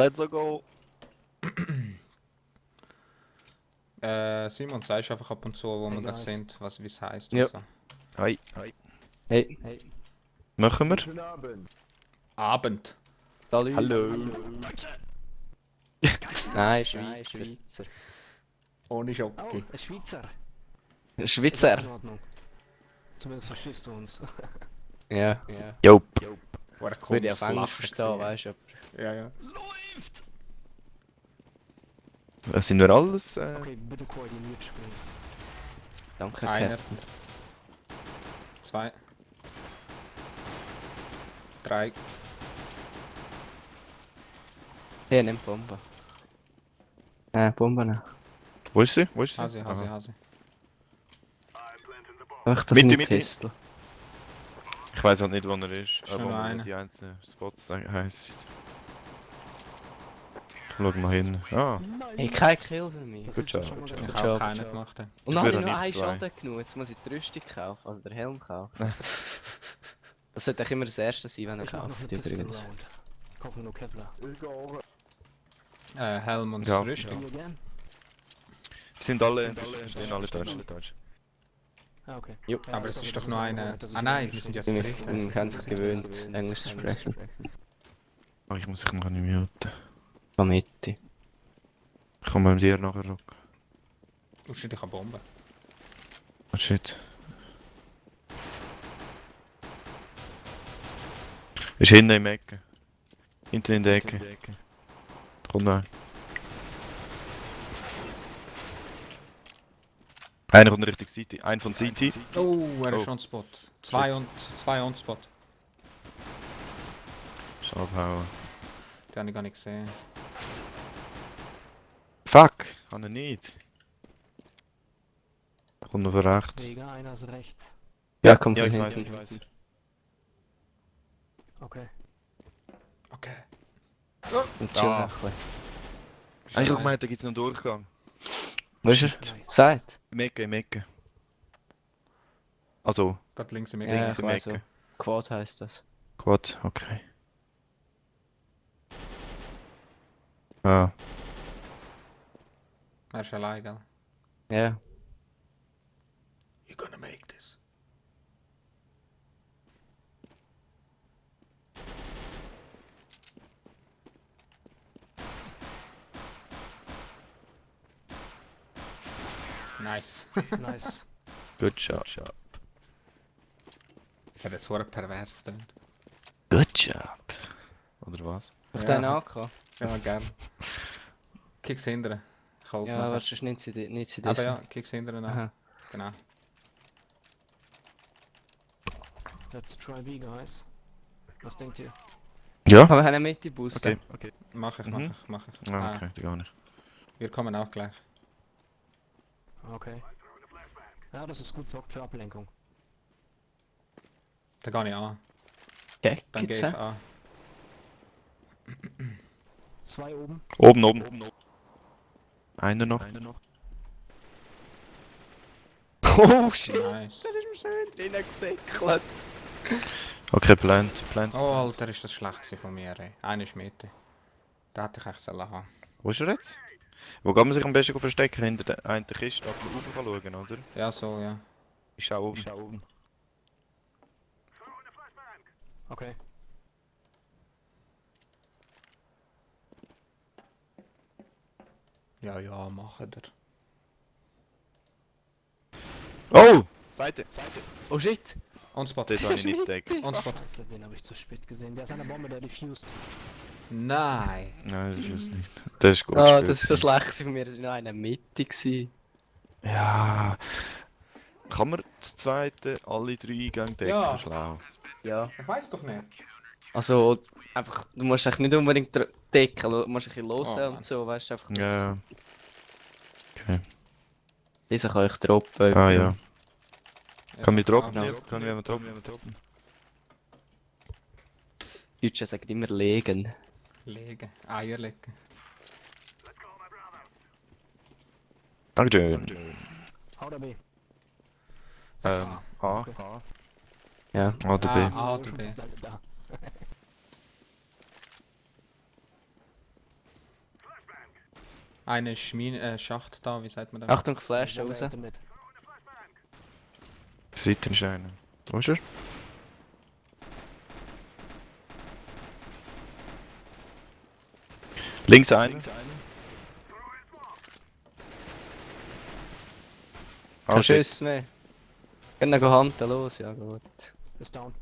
Let's go! Simon, sagst einfach ab und zu, wo Hey, wir gerade guys. sind, wie es heisst Ja. und so. Hi. Hey, Machen wir? Guten Abend. Abend. salut. Hallo. Nein, Schweizer. Ohne Oh, Schocke. ein Schweizer. Schweizer. Ist auch in Ordnung. Zumindest verstehst du uns. Ja. Jupp. War ein Würde ich komisches auf Englisch Lachen verstehen, gewesen. weißt du. Ja, ja. Sind wir alles? Okay, bitte koordiniert spielen. Danke, Einer. Captain. 2. 3. Hey, nimm Bombe. Bombe nehmen. Wo ist sie? Wo ist sie? Hasi. Aha. Einfach das Mitte, in die Mitte. Pistole. Ich weiß halt nicht, wo er ist. Ist nur wo einer. die einzelnen Spots heißen. Ich schau mal hin. Ah, Hey, kein Kill für mich. Good job. Schon mal Ich ganz Good habe job. auch keinen gemacht. Und Ich dann habe ich würde nur nicht einen zwei. Schaden genommen, jetzt muss ich die Rüstung kaufen, also den Helm kaufen. Das sollte eigentlich immer das erste sein, wenn er Ich mach noch eine kauft, Pistol übrigens. Round. Ich kaufe nur Kevlar. Helm und Ja. Rüstung. You again? die sind alle stehen alle Deutsch. Ah, okay. Jo. Aber es sorry, ist das doch nur ist eine. Moment, dass ich Ah nein, nicht wir sind verstehe. jetzt Ich das bin dritte. mich einfach gewöhnt, Englisch zu sprechen. Oh, ich muss dich noch nicht muten. Von Mitte. Ich komme mit dir nachher zurück. Du stehst dich an Bomben. Oh shit. Ist hinten im Ecke. Hinten in der Ecke. Kommt noch. Einer kommt Richtung City. Ein von City. Oh, er ist Oh. on Spot. Zwei on Spot. Ist abhauen. Die habe ich gar nicht gesehen. Fuck! Kann er nicht. Kommt noch von rechts. Mega, einer ist recht. Ja, kommt ja, von ich weiß, hinten. ich weiß. Okay. Okay. Und chill Ah. noch ein bisschen. Ich hab gemeint, da gibt's noch einen Durchgang. Wo ist er? Nice. Seid? Im Ecke, im Ecke. Also, Gerade links im Ja, Ecke. links ich im weiß Ecke. so. Quad heisst das. Gut, okay. Ah, Er ist allein, gell? Ja. You're gonna make this. Nice. Nice. good job. Das hat jetzt so pervers getönt. Good job. Oder was? Auf Ja. deinen AK? Ja, gern. Kick's hindern. Ich hol's Ja, nachher. was ist nicht sie Aber ja, kick's hindern an. Aha. Genau. Let's try B, guys. Was denkt ihr? Ja? Aber wir haben eine Mitte-Boost. Okay, okay. Mach ich. Mhm. Ah, okay, gar nicht. Wir kommen auch gleich. Okay. Ja, das ist gut, sorgt für Ablenkung. Da gehe ich an. Okay, Dann geht's, gehe ich hä? an. 2 oben. Oben. Einer noch. Oh shit! Nice. Das ist mir schön drinnen gesäckelt. Okay, plant. Oh, Alter, ist das schlecht gewesen von mir, ey. Eine ist Mitte. Da hätte ich echt sollen haben. Wo ist er jetzt? Wo kann man sich am besten verstecken? Hinter der einen Kiste, dass man rauf kann schauen, oder? Ja, so, ja. Ich schau oben. Okay. Ja, machen wir. Oh! Seite! Oh shit! On Spot. Das habe ich nicht entdeckt. On Spot. Scheiße, den habe ich zu spät gesehen. Der ist an der Bombe, der diffused. Nein. Nein, das ist es nicht. Das ist gut Ah, gespielt. das ist so schlecht gewesen von mir, das war noch eine Mitte gewesen. Ja. Kann man das zweite, alle 3 Eingänge decken? Ja. Schlau. Ja. Ich weiß doch nicht. Also, einfach, du musst eigentlich nicht unbedingt decken, du musst ein bisschen Oh, losen Mann. und so, weißt du, einfach das... Ja. Okay. Diese kann ich droppen. Ah ja. Kann wir Ja, droppen? ja. Ja, kann wir droppen? Die Deutschen sagen immer legen. Legen. Eier legen. Dankeschön. A oder B? A. Ja. Oder B. A. A oder B. Da. Einer ist Schacht da, wie sagt man da? Achtung, Flash One raus. at the mid. Seite ist einer. Wo ist er? Links einer. Ah, Kein shit. Schuss mehr. Können wir Hand los, ja gut. Ist down.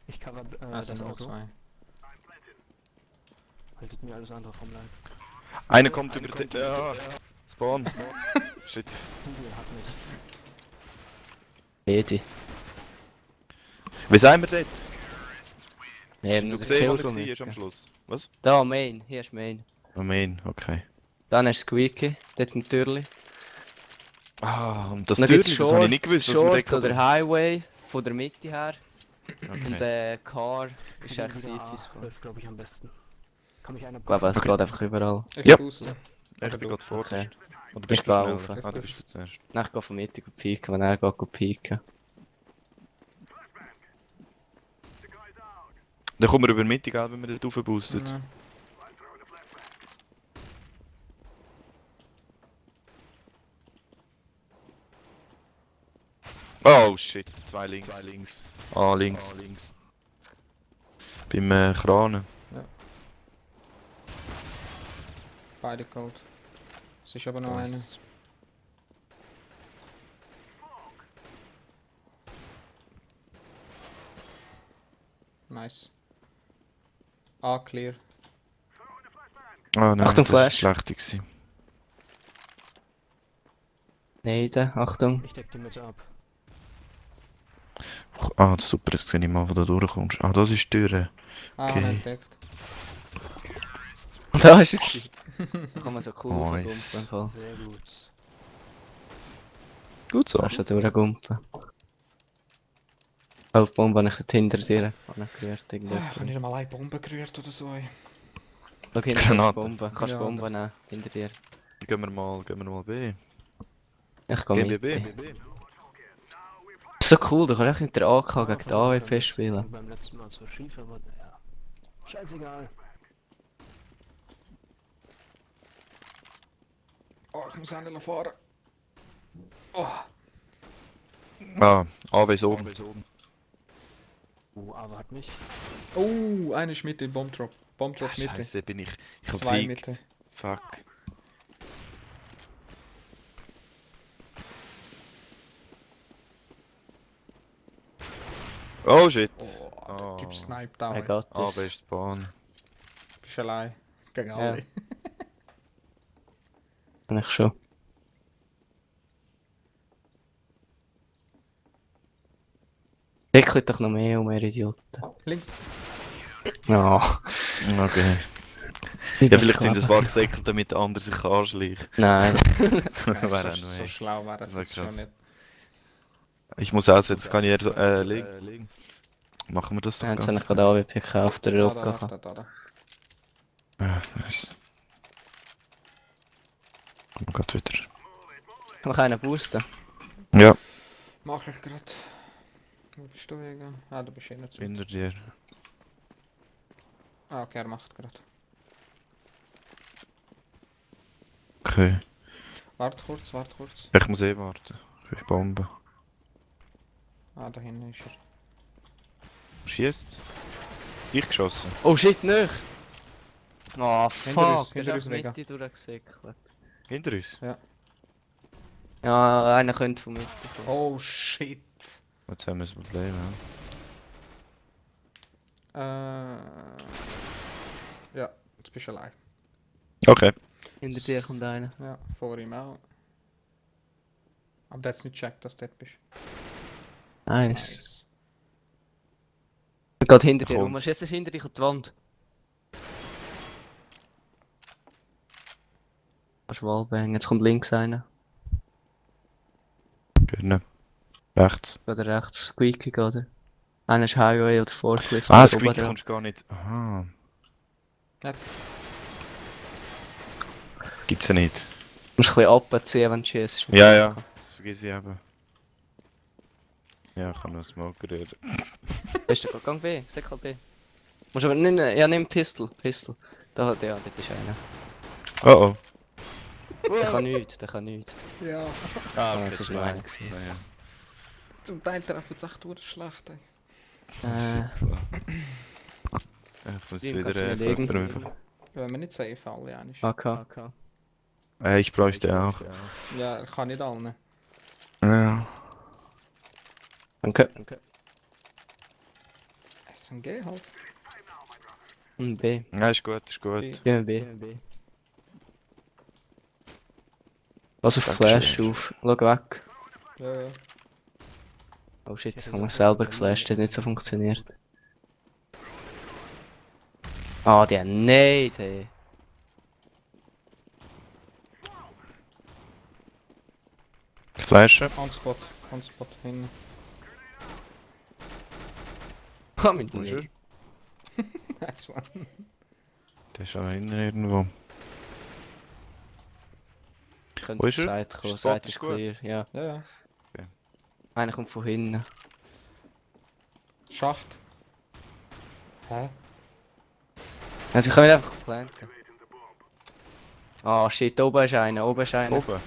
Ich cover Also das noch Auto. 2. Haltet mir alles andere vom Leib. Einer kommt über den... Ja. Spawn. Shit. Kugel hat mich. Edi. Wie sind wir dort? Nee, Du muss gesehen, wo Kill er war am mitgeben. Schluss? Was? Da, Main. Hier ist Main. Oh Main, okay. Dann ist Squeaky. Dort ein Türli. Ah, und das Dann gibt's Türchen, das habe ich nicht gewusst, dass wir Short dort oder Highway. Von der Mitte her. Und Okay. Car ist Ich bin echt wieder Cities. A, läuft glaube ich am besten. Kann mich einer Ich glaube, es Okay. geht einfach überall. Ich Ja. booste. Ich bin gerade vorderst. Oder Ich bist du gehe schneller? rauf. Ah, du bist du zuerst. Dann ich gehe von Mitte pieken, wenn er geht pieken. Dann kommen wir über die Mitte, gell, wenn wir dort raufboostet. Ja. Oh shit, zwei links. Ah, links. Beim Kranen. Beide cold. Es ist aber noch Nice. einer. Nice. A clear. Ah nein, Achtung, das war Flash. schlecht gewesen. Nein, Achtung. Ich deck die Mitte ab. Ah, das ist super, jetzt sehe ich mal, wo du durchkommst. Ah, das ist die Tür. Ah, Okay. entdeckt. Und da ist er. gewesen. Da kann man so cool Nice. rumgumpen. Sehr gut. Gut so. Da ist er durchgumpen. Oh, die Bombe habe ich dort hinter dir angerührt. Ich habe nicht einmal eine Bombe gerührt oder so. Ey. Schau hinter die Granate. Bombe. Kannst Ja, du Bombe nehmen? Hinter dir. Gehen wir mal B. Ich gehe Gehen wir mit. B. So cool, du kannst echt mit der AK gegen die AWP spielen. Beim letzten Mal so schief, aber naja. Scheißegal. Oh, ich muss einen fahren. Oh. Ah, AW ist oben. Aber hat mich. Oh, einer ist Mitte, Bombdrop. Bombdrop Mitte. Scheiße, bin ich. Ich hab Zwei fliegt. Mitte. Fuck. Oh shit. Oh, der Typ sniped da. I ey. got AW this. ist Spawn. Bist allein. Gegen Ja. alle. Bin ich schon. Deckelt doch noch mehr um, ihr Idioten. Links. Ja. Okay. Ja, vielleicht sind es ein paar gesäckelt, damit der andere sich anschleicht. Nein. Wäre auch so, noch so echt. schlau wäre Das das wär jetzt schon krass. nicht. Ich muss aussetzen, kann ich eher so, legen. Machen wir das doch Ja, jetzt ganz habe ich gerade AWP gekauft, der Da, Rocker. da. Ah, nice. Kommen wir grad wieder. Kann ich einen boosten? Ja, Mach ich gerade. Wo bist du gegangen? Ah, du bist eh nicht so. hinter dir. Ah, okay, er macht gerade. Okay. Warte kurz, warte kurz. Ich muss eh warten. Für die Bombe. Ah, da hinten ist er. Schießt. Ich geschossen. Oh shit, nicht! Oh Hinter uns, fuck, hinter ist uns, einfach Vega. Mitte durchgesickelt. Hinter uns. Ja, einer könnte von Mitte kommen. Oh shit. Jetzt haben wir das Problem, ja. Ja, jetzt bist du allein. Okay. Hinter dir kommt einer. Ja, vor ihm auch. Aber der hat nicht gecheckt, dass du dort bist. Nice. Er geht hinter dir Kommt. rum. Schießt es hinter dich an die Wand. Kannst Wallbang. Jetzt kommt links einer. Gerne. Rechts. Oder rechts. Squeaky oder? Einer ist Highway oder Forklift. Ah, oder Squeaky oben dran. kommst du gar nicht. Aha. Jetzt. Gibt's ja nicht. Du musst ein bisschen abziehen, wenn du schießt. Ja, ja. Das vergesse ich eben. Ja, ich kann nur Smoke rühren. Bist du Gang B? Sag halt B. Musst aber nicht. Ja, nimm Pistol. Pistol. Da, ja, dort ist einer. Oh oh. Der kann nichts, der kann nichts. Ja. Ah, okay, das ist noch einer gewesen. gewesen. Ja, Zum Teil treffen es echt durch schlecht, ey. ja. Shit, wow. Ich muss Wie wieder kannst du mir legen? verprüfen. Wenn wir nicht safe alle eigentlich. AK. Ich bräuchte auch. Ja, er kann nicht allen. Ja. Danke. SMG halt. B. Ja, ist gut, ist gut. B. Gehen wir B. Lass auf Flash Dankeschön. auf. Schau weg. Ja, ja. Oh shit, das haben wir selber geflasht, das hat nicht so funktioniert. Ah, die haben nicht, hey. Flashen. On spot, hinten. Ah, mit Wo ist er? mir. Nice one. Der ist da hinten irgendwo. Könnte Wo ist er? Seite kommen, Spot Seite ist ist gut. clear, ja. Ja, ja. Einer kommt von hinten. Schacht. Hä? Also ich kann nicht einfach planten. Ah shit, oben ist einer, oben ist einer. Oben.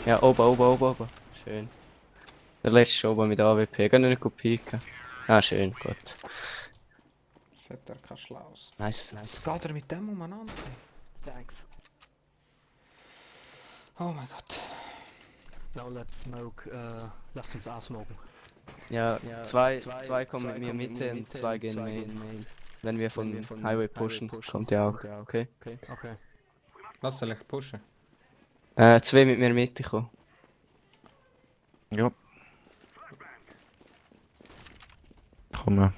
Ja, oben. Schön. Der letzte ist oben mit AWP, geh nicht gut pieken. Ah, schön, gut. Das hat er kein Schlaus. Nice. Was geht er mit dem umeinander? Thanks. Oh mein Gott. Now let's smoke. Lass uns A smoken. Ja, zwei kommen mit mir Mitte und zwei gehen Main. Wenn wir von Highway pushen, kommt ja auch. Okay. Okay. Was soll ich pushen? Zwei mit mir Mitte kommen. Ja. Komm mal.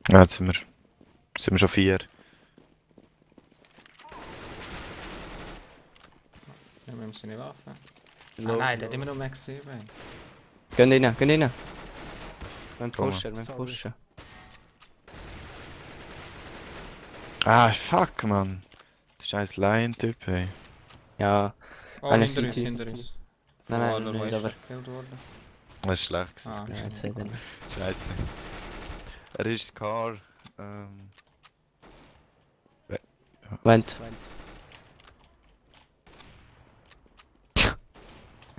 Ja, jetzt sind wir schon 4. Ja, wir haben seine Waffe. Ah nein, der hat immer noch Max 7. Gehen rein. Wir Komm. pushen. Ah, fuck, man. Der scheiß Lion-Typ, hey. Ja, Oh, Einer hinter uns, City. hinter uns. Nein, Oder nicht, wo ist aber- er gekillt worden? Das ist schlecht gewesen. Ah, ja, shit. jetzt hat er nicht. Scheiße. Er ist Car. Moment.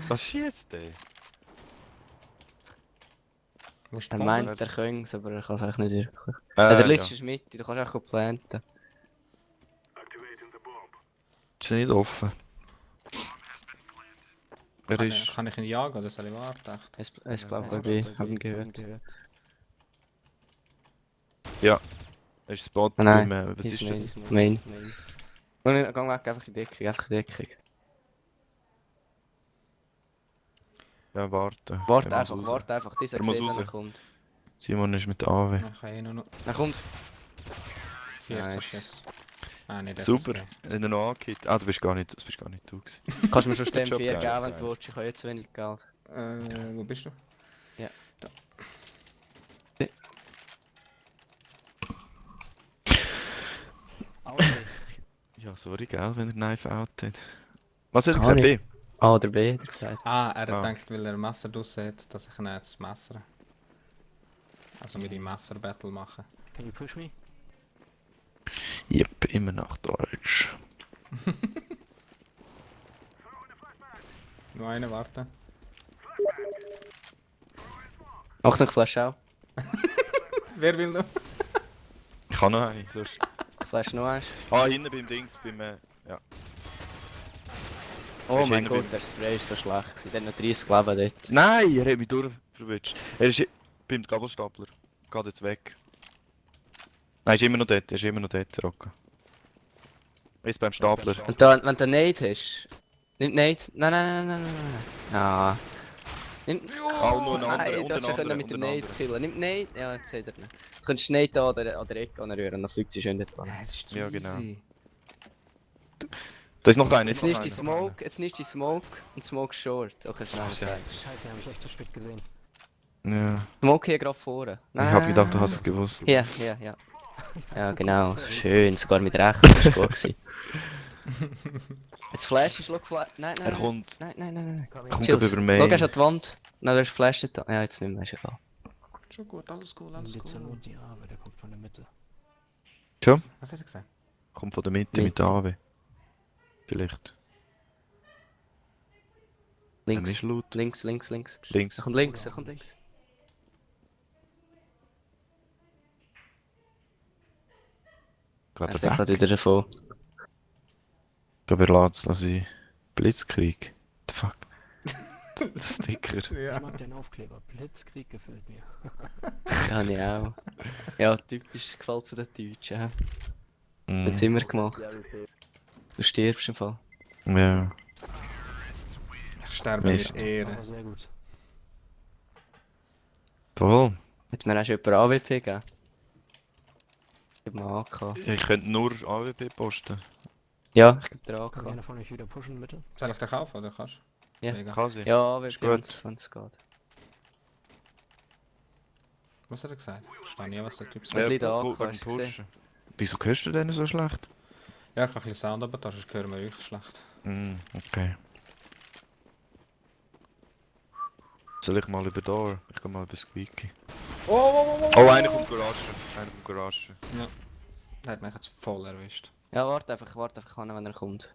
Was schießt der? Wo ist die Er Bombe? meint, er könnte es, aber er kann es eigentlich nicht wirklich. Äh, Der letzte ist Mitte, du kannst auch planten. Ist nicht offen. Er Kann ist. ich, kann ich ihn jagen oder soll ich warten? Echt? Es glaube ich bei B, haben gehört. Er ist Spot Nein, beim. Was ist das? Main. Geh weg, einfach in Deckung. Ja, warte. Warte Er muss raus. einfach, dieser Er muss sieht, wenn er raus. kommt. Simon ist mit der AW. Ich kann eh nur noch Er kommt. 14 Nice. Schüsse. Ah, nicht Super. SSG. Wenn er noch angehit. Ah, das bist gar nicht du gewesen. Kannst du mir schon Stem Job, 4 guys. geben, wenn du willst, ich habe jetzt wenig Geld. Wo bist du? Ja, sorry, gell, wenn er Knife out hat. Was hat er Gar gesagt? B? A oder B, hat er gesagt. Ah, er hat Ah. gedacht, weil er ein Messer draussen hat, dass ich ihn jetzt Messer. Also mit ihm Messer-Battle machen. Can you push me? Yep, immer nach Deutsch. Nur einen warten. Achtung, Flash auch. Wer will noch? Ich kann noch eine, sonst. Flash noch eins. Ah, hinten beim Dings, ja. Oh Ist mein hinten Gott, der Spray ist so schlecht gewesen. Der hat noch 30 Leben dort. Nein, er hat mich durchverwitscht. Er ist beim Gabelstapler. Geht jetzt weg. Nein, ist immer noch dort, Rocco. Er ist beim Stapler. Und da, wenn du Nade hast... Nimm Nade. Nein. Ah. Nimm... Oh, nur ein anderer, Nein, und du ein hättest anderer, mit der und ein Nade anderer. killen. Nimm Nade. Ja, jetzt seht ihr nicht. Du könntest Nade da oder Ecke anrühren, dann fliegt sie schön dort an. Es ist zu Ja, genau. easy. Da ist noch einer, Jetzt nicht die Smoke, und Smoke Short. Okay, schnell Ach, sagen. scheiße. Scheiße, hab ich echt zu spät gesehen. Ja, Smoke hier gerade vorne. ich hab gedacht, du hast es gewusst. Hier. Ja, genau. Schön, sogar mit Recht. Das war gut gewesen. Jetzt Flash ist, Nein. Er kommt, Nein. kommt Chills. über Schau, Main. er ist an die Wand. Nein, da ist Flash da. Ja, jetzt nicht mehr, ist egal. Schon gut, alles cool, alles Jetzt cool. nur die A, aber der kommt von der Mitte. Was hat er gesagt? Kommt von der Mitte Mitte. mit der AW. Vielleicht. Er Links. ist laut. Links, links, links. Links. Er kommt links, er kommt links. Geht Er er steht gerade weg? wieder davon. Ich glaube, er lässt es lassen. Blitzkrieg. The fuck? Der Sticker. Ich mag den Aufkleber. Blitzkrieg gefällt mir. Ja, ich auch. Ja, typisch gefällt zu den Deutschen. hä? Mm. Hat's immer gemacht. Du stirbst im Fall. Ja. Ich sterbe Ist- mit Ehre. Aber sehr gut. Voll. Hat mir auch schon jemand AWP gegeben? Ich hab mal AK. Ich könnte nur AWP posten. Ja, ich geb dir Kann AK. einer von euch wieder pushen, bitte? Soll ich dir kaufen oder kannst du? Ja. Mega. Kann sie. Ja, AWP, Ist gut. wenn es geht. Was hat er gesagt? Ich verstehe nie, was der Typ Was sagt. liegt da gut AK, beim hast du gesehen? Pushen. Wieso hörst du denn so schlecht? Ja, einfach ein bisschen Sound, aber da hören wir euch schlecht. Okay. Soll ich mal über da? Ich kann mal über Squeaky. Oh, einer kommt Garage. Einer kommt Garage. Der hat mich jetzt voll erwischt. Ja, warte einfach an, wenn er kommt.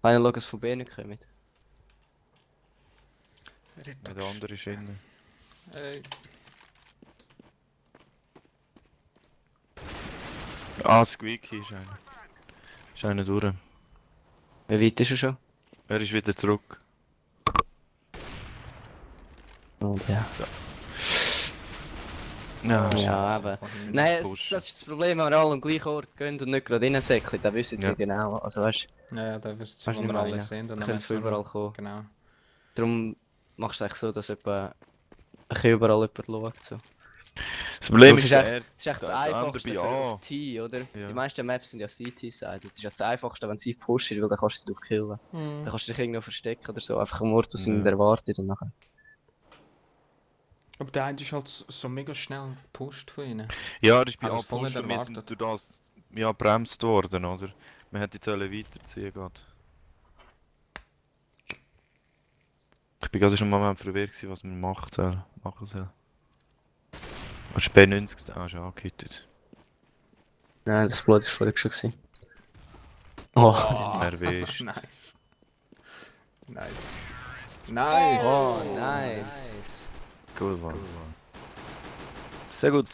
Einer schaut, dass von B nicht kommt. Ja, der andere ist innen. Ey. Ah, Squeaky ist einer. Ist einer durch. Wie weit ist er schon? Er ist wieder zurück. Oh, ja. Ja, Ja, aber. Nein, das ist das Problem, wenn wir alle am gleichen Ort gehen und nicht gerade reinsäckeln, dann wissen sie Ja. genau. Also weißt Ja, da wirst du, Weißt wo du, wir nicht alle meinen? sind. du, Und dann können sie von überall kommen. Genau. Darum machst du es eigentlich so, dass etwa ein bisschen überall jemand schaut. So. das Problem Das ist, ist echt- der, Das ist echt das Der andere Einfachste bei für A. auf T, oder? Ja. Die meisten Maps sind ja CT-Seiten. Das ist ja das Einfachste, wenn sie pushen, weil dann kannst du sie durchkillen. Dann kannst du dich irgendwo verstecken oder so, einfach am Ort, wo sie nicht Ja. erwartet und nachher. Aber der eine ist halt so mega schnell gepusht von ihnen. ja, das ist bei Also A es voll nicht pushen, wir sind erwartet. durch das ja, bremst worden, oder? Man hätte jetzt weiterziehen gerade. Ich bin gerade schon mal verwirrt gewesen, was man machen soll. Was ist B90? Ah, ist angehittet. Nein, das Blut war vorher schon gewesen. Oh, Erwischt. Nice. Nice. Nice. oh nice. Cool, Mann. Sehr gut.